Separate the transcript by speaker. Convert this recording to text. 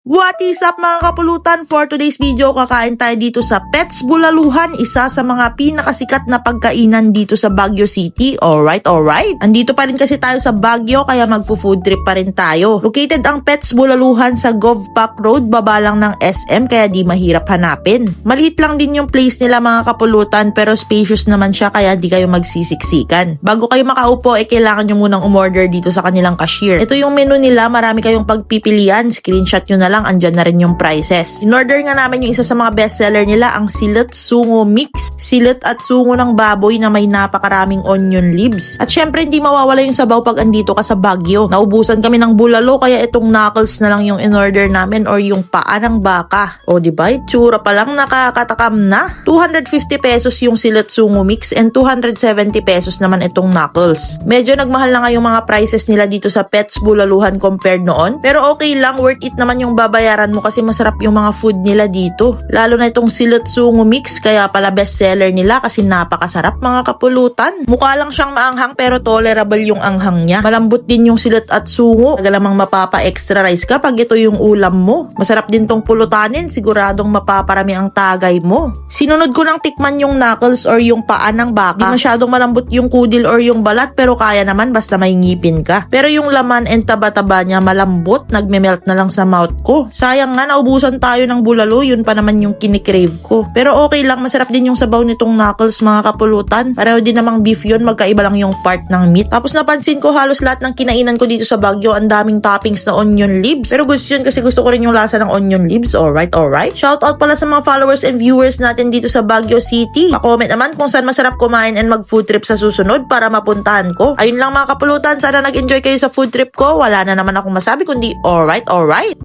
Speaker 1: What is up mga kapulutan? For today's video, kakain tayo dito sa Pets Bulaluhan, isa sa mga pinakasikat na pagkainan dito sa Baguio City. Alright. Andito pa rin kasi tayo sa Baguio kaya magfo-food trip pa rin tayo. Located ang Pets Bulaluhan sa Govpac Road, baba lang ng SM kaya di mahirap hanapin. Maliit lang din yung place nila mga kapulutan pero spacious naman siya kaya di kayo magsisiksikan. Bago kayo makaupo, kailangan nyo munang umorder dito sa kanilang cashier. Ito yung menu nila, marami kayong pagpipilian. Screenshot nyo na lang, andyan na rin yung prices. In-order nga namin yung isa sa mga bestseller nila, ang Silit Sungo Mix. Silit at sungo ng baboy na may napakaraming onion leaves. At syempre hindi mawawala yung sabaw pag andito ka sa Baguio. Naubusan kami ng bulalo kaya itong knuckles na lang yung in-order namin or yung paa ng baka. O diba? Tsura pa lang nakakatakam na. 250 pesos yung Silit Sungo Mix and 270 pesos naman itong knuckles. Medyo nagmahal na nga yung mga prices nila dito sa Pets Bulaluhan compared noon. Pero okay lang, worth it naman yung babayaran mo kasi masarap yung mga food nila dito. Lalo na itong Silit Sungo Mix, kaya pala bestseller nila kasi napakasarap mga kapulutan. Mukha lang siyang maanghang pero tolerable yung anghang niya. Malambot din yung silit at sungo. Magalamang mapapa-extra rice ka pag ito yung ulam mo. Masarap din tong pulutanin, siguradong mapaparami ang tagay mo. Sinunod ko ng tikman yung knuckles or yung paa ng baka. Di masyadong malambot yung kudil or yung balat pero kaya naman basta may ngipin ka. Pero yung laman and taba-taba niya malambot, nagme-melt na lang sa mouth ko. Sayang nga, naubusan tayo ng bulalo, yun pa naman yung kinikrave ko. Pero okay lang, masarap din yung sabaw nitong knuckles mga kapulutan. Pareho din namang beef yun, magkaiba lang yung part ng meat. Tapos napansin ko halos lahat ng kinainan ko dito sa Baguio, ang daming toppings na onion leaves. Pero gusto yun kasi gusto ko rin yung lasa ng onion leaves. Alright. Shoutout pala sa mga followers and viewers natin dito sa Baguio City. Pa-comment naman kung saan masarap kumain and mag-food trip sa susunod para mapuntahan ko. Ayun lang mga kapulutan, sana nag-enjoy kayo sa food trip ko. Wala na naman akong masabi kundi alright.